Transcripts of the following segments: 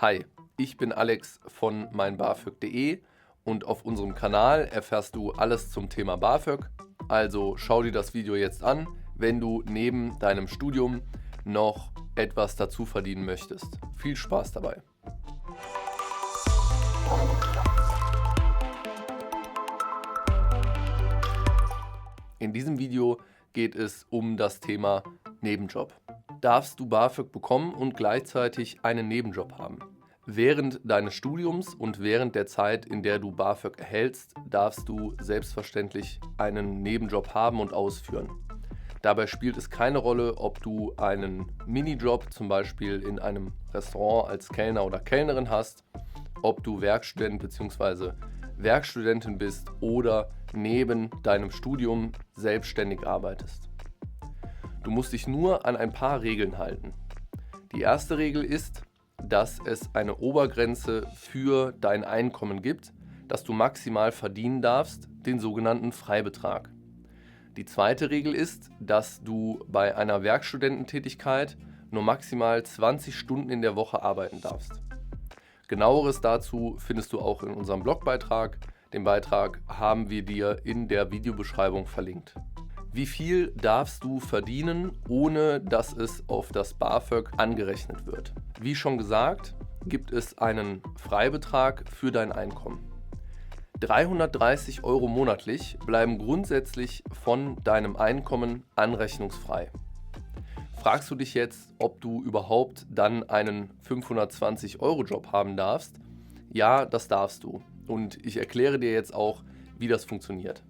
Hi, ich bin Alex von meinbafög.de und auf unserem Kanal erfährst du alles zum Thema BAföG. Also schau dir das Video jetzt an, wenn du neben deinem Studium noch etwas dazu verdienen möchtest. Viel Spaß dabei! In diesem Video geht es um das Thema Nebenjob. Darfst du BAföG bekommen und gleichzeitig einen Nebenjob haben? Während deines Studiums und während der Zeit, in der du BAföG erhältst, darfst du selbstverständlich einen Nebenjob haben und ausführen. Dabei spielt es keine Rolle, ob du einen Minijob, zum Beispiel in einem Restaurant als Kellner oder Kellnerin hast, ob du Werkstudent bzw. Werkstudentin bist oder neben deinem Studium selbstständig arbeitest. Du musst dich nur an ein paar Regeln halten. Die erste Regel ist, dass es eine Obergrenze für dein Einkommen gibt, das du maximal verdienen darfst, den sogenannten Freibetrag. Die zweite Regel ist, dass du bei einer Werkstudententätigkeit nur maximal 20 Stunden in der Woche arbeiten darfst. Genaueres dazu findest du auch in unserem Blogbeitrag. Den Beitrag haben wir dir in der Videobeschreibung verlinkt. Wie viel darfst du verdienen, ohne dass es auf das BAföG angerechnet wird? Wie schon gesagt, gibt es einen Freibetrag für dein Einkommen. 330 € monatlich bleiben grundsätzlich von deinem Einkommen anrechnungsfrei. Fragst du dich jetzt, ob du überhaupt dann einen 520-€-Job haben darfst? Ja, das darfst du. Und ich erkläre dir jetzt auch, wie das funktioniert.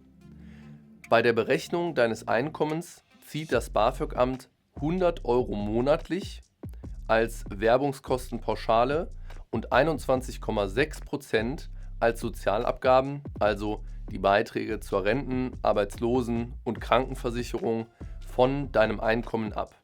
Bei der Berechnung deines Einkommens zieht das BAföG-Amt 100 € monatlich als Werbungskostenpauschale und 21,6% als Sozialabgaben, also die Beiträge zur Renten-, Arbeitslosen- und Krankenversicherung, von deinem Einkommen ab.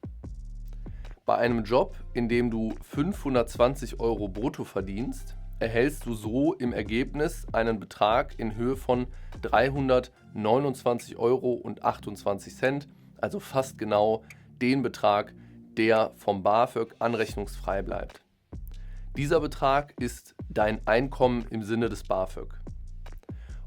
Bei einem Job, in dem du 520 € brutto verdienst, erhältst du so im Ergebnis einen Betrag in Höhe von 329,28 €, also fast genau den Betrag, der vom BAföG anrechnungsfrei bleibt. Dieser Betrag ist dein Einkommen im Sinne des BAföG.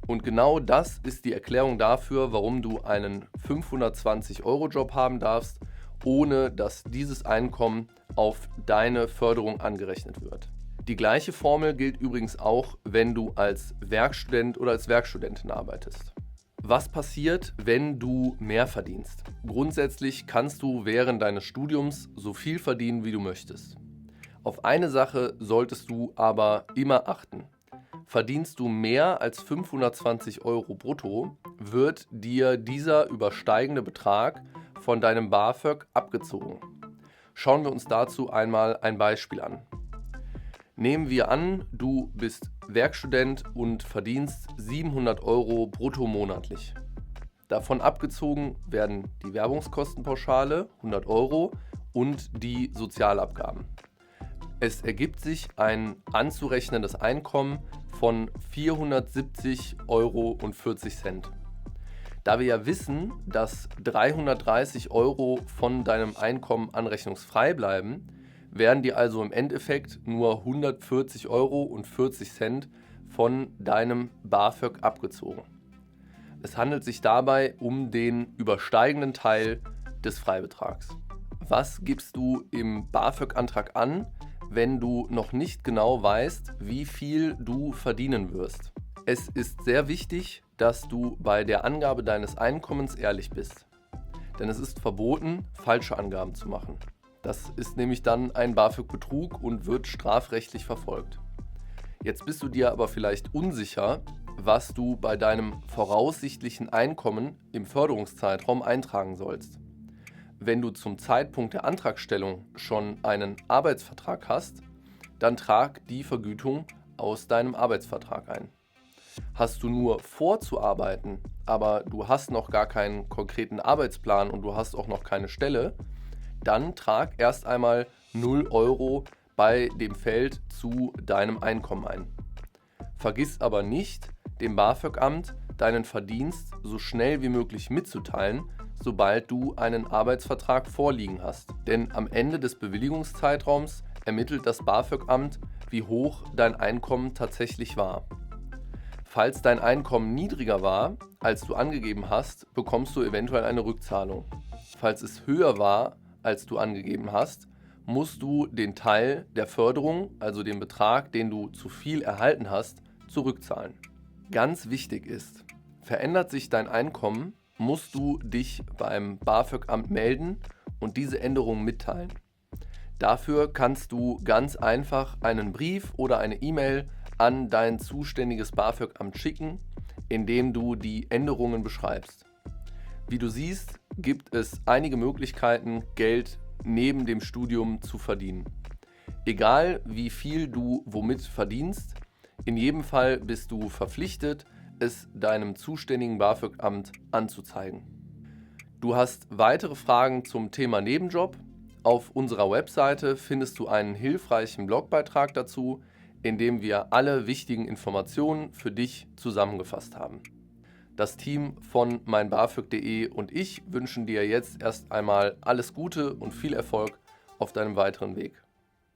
Und genau das ist die Erklärung dafür, warum du einen 520-€ Job haben darfst, ohne dass dieses Einkommen auf deine Förderung angerechnet wird. Die gleiche Formel gilt übrigens auch, wenn du als Werkstudent oder als Werkstudentin arbeitest. Was passiert, wenn du mehr verdienst? Grundsätzlich kannst du während deines Studiums so viel verdienen, wie du möchtest. Auf eine Sache solltest du aber immer achten. Verdienst du mehr als 520 € brutto, wird dir dieser übersteigende Betrag von deinem BAföG abgezogen. Schauen wir uns dazu einmal ein Beispiel an. Nehmen wir an, du bist Werkstudent und verdienst 700 € brutto monatlich. Davon abgezogen werden die Werbungskostenpauschale 100 € und die Sozialabgaben. Es ergibt sich ein anzurechnendes Einkommen von 470,40 €. Da wir ja wissen, dass 330 € von deinem Einkommen anrechnungsfrei bleiben, werden dir also im Endeffekt nur 140,40 € von deinem BAföG abgezogen. Es handelt sich dabei um den übersteigenden Teil des Freibetrags. Was gibst du im BAföG-Antrag an, wenn du noch nicht genau weißt, wie viel du verdienen wirst? Es ist sehr wichtig, dass du bei der Angabe deines Einkommens ehrlich bist. Denn es ist verboten, falsche Angaben zu machen. Das ist nämlich dann ein BAföG-Betrug und wird strafrechtlich verfolgt. Jetzt bist du dir aber vielleicht unsicher, was du bei deinem voraussichtlichen Einkommen im Förderungszeitraum eintragen sollst. Wenn du zum Zeitpunkt der Antragstellung schon einen Arbeitsvertrag hast, dann trag die Vergütung aus deinem Arbeitsvertrag ein. Hast du nur vorzuarbeiten, aber du hast noch gar keinen konkreten Arbeitsplan und du hast auch noch keine Stelle, dann trag erst einmal 0 € bei dem Feld zu deinem Einkommen ein. Vergiss aber nicht, dem BAföG-Amt deinen Verdienst so schnell wie möglich mitzuteilen, sobald du einen Arbeitsvertrag vorliegen hast. Denn am Ende des Bewilligungszeitraums ermittelt das BAföG-Amt, wie hoch dein Einkommen tatsächlich war. Falls dein Einkommen niedriger war, als du angegeben hast, bekommst du eventuell eine Rückzahlung. Falls es höher war, als du angegeben hast, musst du den Teil der Förderung, also den Betrag, den du zu viel erhalten hast, zurückzahlen. Ganz wichtig ist, verändert sich dein Einkommen, musst du dich beim BAföG-Amt melden und diese Änderung mitteilen. Dafür kannst du ganz einfach einen Brief oder eine E-Mail an dein zuständiges BAföG-Amt schicken, in dem du die Änderungen beschreibst. Wie du siehst, gibt es einige Möglichkeiten, Geld neben dem Studium zu verdienen. Egal wie viel du womit verdienst, in jedem Fall bist du verpflichtet, es deinem zuständigen BAföG-Amt anzuzeigen. Du hast weitere Fragen zum Thema Nebenjob? Auf unserer Webseite findest du einen hilfreichen Blogbeitrag dazu, in dem wir alle wichtigen Informationen für dich zusammengefasst haben. Das Team von meinbafög.de und ich wünschen dir jetzt erst einmal alles Gute und viel Erfolg auf deinem weiteren Weg.